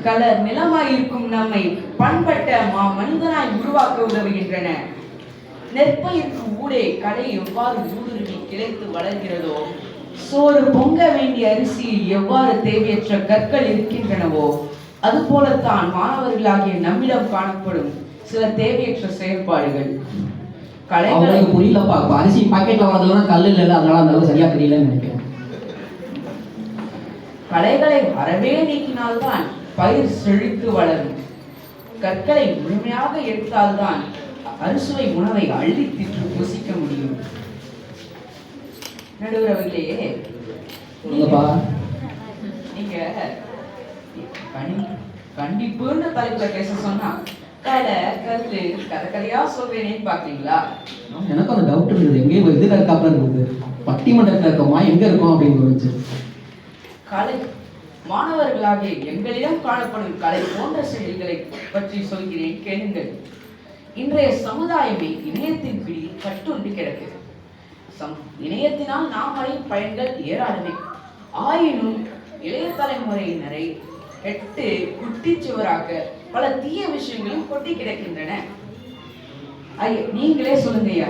Colour நிலமாய் இருக்கும் நம்மை பண்பட்ட மனிதனாய் உருவாக்க உதவுகின்றன. நெற்பயிருக்கு ஊடே கடை எவ்வாறு ஊடுருவி கிளைத்து வளர்கிறதோ, சோறு பொங்க வேண்டிய அரிசியில் எவ்வாறு தேவையற்ற கற்கள் இருக்கின்றனவோ, அது போலத்தான் மாணவர்களாகிய நம்மிடம் காணப்படும் சில தேவையற்ற செயல்பாடுகள். கலைகளை புரியலப்பா. அரிசி பாக்கெட்ல வரதுலாம் கல் இல்ல, அதனால அந்த அளவு சரியா தெரியலன்னு நினைக்கிறேன். கலைகளை அறவே நீக்கினால்தான் பயிர் செழித்து வளரும். கற்களை முழுமையாக எடுத்தால்தான் அறுசுவை உணவை அள்ளி தின்று புசிக்க முடியும். நடுவரவர்களே, நீங்க கண்டிப்புன்னு தலைப்புல பேச சொன்னா கலை கருத்து கதை கதையா சொல்றேனேன்னு பாக்குறீங்களா? எனக்கு அந்த டவுட் இருந்தது, எங்கேயும் இதுல இருக்காப்ல இருந்தது, பட்டிமன்றத்துல இருக்கோமா எங்க இருக்கோம் அப்படின்னு தோணுச்சு. கலை மாணவர்களாகிய எங்களிடம் காணப்படும் கலை போன்ற செயல்களை பற்றி சொல்கிறேன், கேளுங்கள். இன்றைய சமுதாயமே இணையத்தின் பிடியில் கட்டுண்டு கிடக்குது. இணையத்தினால் நாம் அடையும் பயன்கள் ஏராளமே. ஆயினும் இளைய தலைமுறையினரை கெட்டு குட்டிச்சுவராக பல தீய விஷயங்களும் கொட்டி கிடக்கின்றன. நீங்களே சொல்லுங்க ஐயா,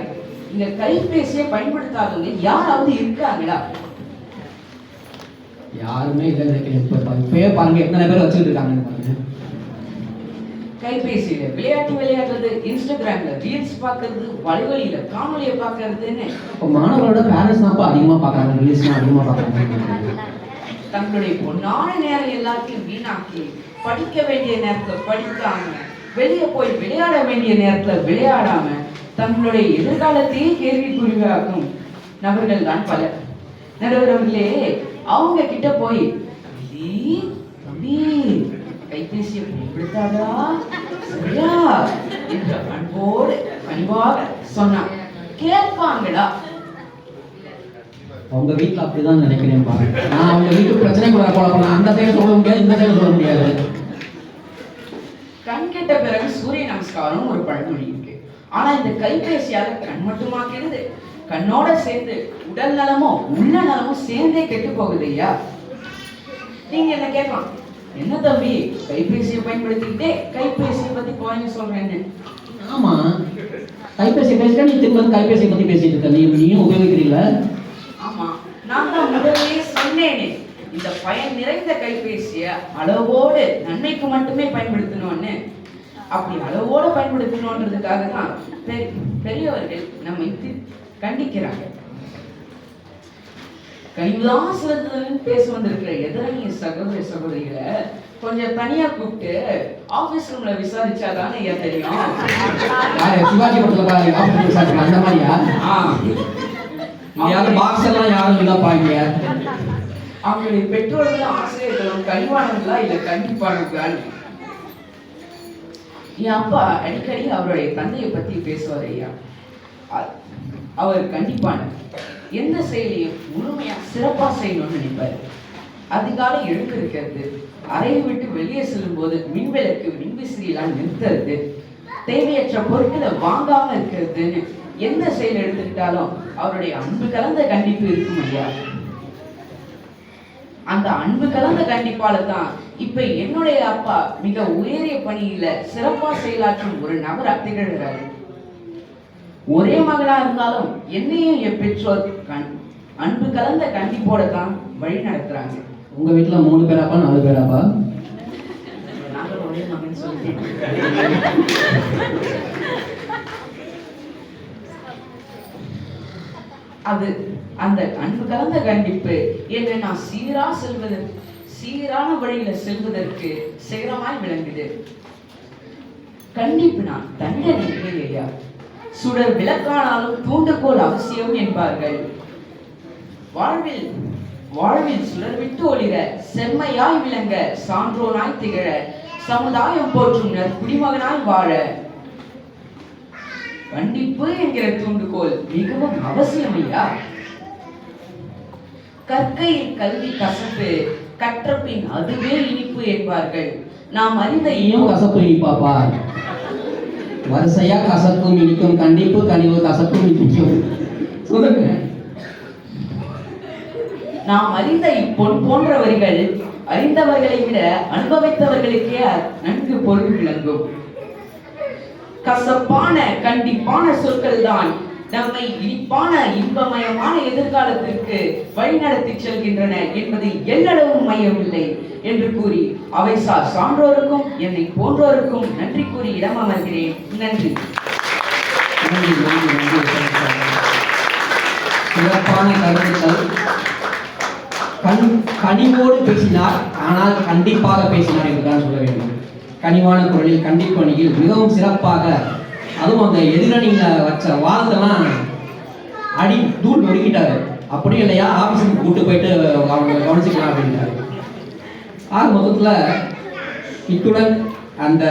இந்த கைபேசியை பயன்படுத்தாதவங்க யாராவது இருக்காங்களா? யாருமே இல்லை நினைக்கிறேன். இப்பயே பாருங்க எத்தனை பேர் வச்சுட்டு இருக்காங்கன்னு பாருங்க. கைபேசியில விளையாட்டு விளையாடுறது, இன்ஸ்டாகிராம்ல ரீல்ஸ் பாக்குறது, வலைவலியில காணொலியை பாக்குறதுன்னு மாணவர்களோட பேரண்ட்ஸ் தான் அதிகமா பாக்குறாங்க, ரீல்ஸ் அதிகமா பாக்குறாங்க. தங்களுடைய பொன்னான நேரம் எல்லாத்தையும் வீணாக்கி படிக்க வேண்டிய நேரத்துல படிக்காம, வெளியே போய் விளையாட வேண்டிய நேரத்துல விளையாடாம தங்களுடைய எதிர்காலத்தையே கேள்விக்குறியாக்கும் நபர்கள் தான் பலர். நடுவர்களே, அவங்க கிட்ட போய் தம்பி கைபேசியை பயன்படுத்தாதா சரியா என்று அன்போடு பணிவாக சொன்னா கேட்பாங்களா? அவங்க வீட்டுல அப்படிதான் நினைக்கிறேன் பாருங்க. நான் அவங்க வீட்டு பிரச்சனை கூட போல அந்த சைடு சொல்ல முடியாது, இந்த சைடு சொல்ல முடியாது. கண் கெட்ட பிறகு சூரிய நமஸ்காரம் ஒரு பழமொழி இருக்கு. ஆனா இந்த கைபேசியால கண் மட்டுமாக்கிறது, கண்ணோட சேர்ந்து உடல் நலமோ உள்ள நலமோ சேர்ந்தே கெட்டு போகுது ஐயா. நீங்க என்ன கேட்கலாம், என்ன தம்பி கைபேசியை பயன்படுத்திக்கிட்டே கைபேசியை பத்தி கோயின்னு சொல்றேன்னு. ஆமா, கைபேசி பேசிட்டா நீ திரும்ப கைபேசியை பத்தி பேசிட்டு இருக்க, நீயும் உபயோகிக்கிறீங்களா? ஆமா, நான் தான் முதலே சொன்னேனே, இந்த பயன் நிறைந்த கைபேசிய அளவோடு நன்மைக்கு மட்டுமே பயன்படுத்தணும்னு. அப்படி அளவோடு பயன்படுத்தணும்ன்றதுக்காக தான் பெரியவர்கள் நம்மை கண்டிக்கிறாங்க. கனிவுதான் சிறந்ததுன்னு பேச வந்திருக்கிற எதிரணிய சகோதர சகோதரிகளை கொஞ்சம் தனியா கூப்பிட்டு ஆபீஸ் ரூம்ல விசாரிச்சாதானே ஐயா தெரியும். சிவாஜி படத்துல அந்த மாதிரியா? யாரும் பாக்ஸ் எல்லாம் யாரும் இல்லப்பாங்க. அவங்களுடைய பெற்றோர்களும் ஆசிரியர்களும் கனிவானவர்களா இல்ல கண்டிப்பானவர்களா? என் அப்பா அடிக்கடி அவருடைய தந்தையை பத்தி பேசுவார் ஐயா. அவர் கண்டிப்பான எந்த செயலையும் முழுமையா சிறப்பா செய்யணும்னு நினைப்பாரு. அதிகாலை எழுந்திருக்கிறது, அறையை விட்டு வெளியே செல்லும் போது மின்விளக்கு மின்விசிறியெல்லாம் நிறுத்துறது, தேவையற்ற பொருட்களை வாங்காம இருக்கிறதுன்னு எந்த செயல் எடுத்துக்கிட்டாலும் அவருடைய அன்பு கலந்த கண்டிப்பு இருக்கும் ஐயா. அந்த அன்பு கலந்த கண்டிப்பால தான் இப்ப என்னுடைய அப்பா மிக உயரிய பணியில சிறப்பா செயலாற்றும் ஒரு நபர் திகழ்கிறாரு. ஒரே மகளா இருந்தாலும் என்னையும் என் பெற்றோர் அன்பு கலந்த கண்டிப்போட தான் வழி நடத்துறாங்க. உங்க வீட்டுல 3 பேராப்பா 4 பேராப்பா? நாங்கள் ஒரே மகன் சொல்லிட்டேன். அது அந்த அன்பு கலந்த கண்டிப்பு என்னை நான் சீரான வழியில செல்வதற்கு சிகரமாய் விளங்குது. கண்டிப்பு நான் தண்டனை இல்லையா, சுடர் விளக்கானாலும் தூண்டுகோல் அவசியம் என்பார்கள். வாழ்வில் சுடர் விட்டு ஒளிர, செம்மையாய் விளங்க, சான்றோனாய் திகழ, சமுதாயம் போற்றும் குடிமகனாய் வாழ கண்டிப்பு என்கிற தூண்டுகோல் மிகவும் அவசியம் ஐயா. கற்கையில் கல்வி கசப்பு, கற்ற பின் அதுவே இனிப்பு என்பார்கள். நாம் அறிந்த கசப்பு இனிப்பாப்பா? வரிசையா கசப்பும் இனிக்கும் கண்டிப்பு, கனிவு கசப்பும் இனிக்கும். நாம் அறிந்த இப்பொன் போன்ற வரிகள் அறிந்தவர்களை விட அனுபவித்தவர்களுக்கே நன்கு பொருள் விளங்கும். கசப்பான கண்டிப்பான சொற்கள் தான் நம்மை இனிப்பான இன்பமயமான எதிர்காலத்திற்கு வழிநடத்தி செல்கின்றன என்பதில் எல்லளவும் மையமில்லை என்று கூறி அவைசார் சான்றோருக்கும் என்னை போன்றோருக்கும் நன்றி கூறி இடம் அமர்கிறேன். நன்றி. சிறப்பான கருத்துக்கள். கனிவோடு பேசினார், ஆனால் கண்டிப்பாக பேசினார் என்றுதான் சொல்ல வேண்டும். கனிவான குரலில் கண்டிப்பணியில் மிகவும் சிறப்பாக, அதுவும் அந்த எதிரணியில வச்ச வாதத்தெல்லாம் அடி தூள் நொறுக்கிட்டாரு. அப்படி இல்லையா, ஆபீஸுக்கு கூட்டு போயிட்டு அவங்க கவனிச்சுக்கலாம் அப்படின்ட்டாரு. ஆக மொத்தத்தில் இத்துடன் அந்த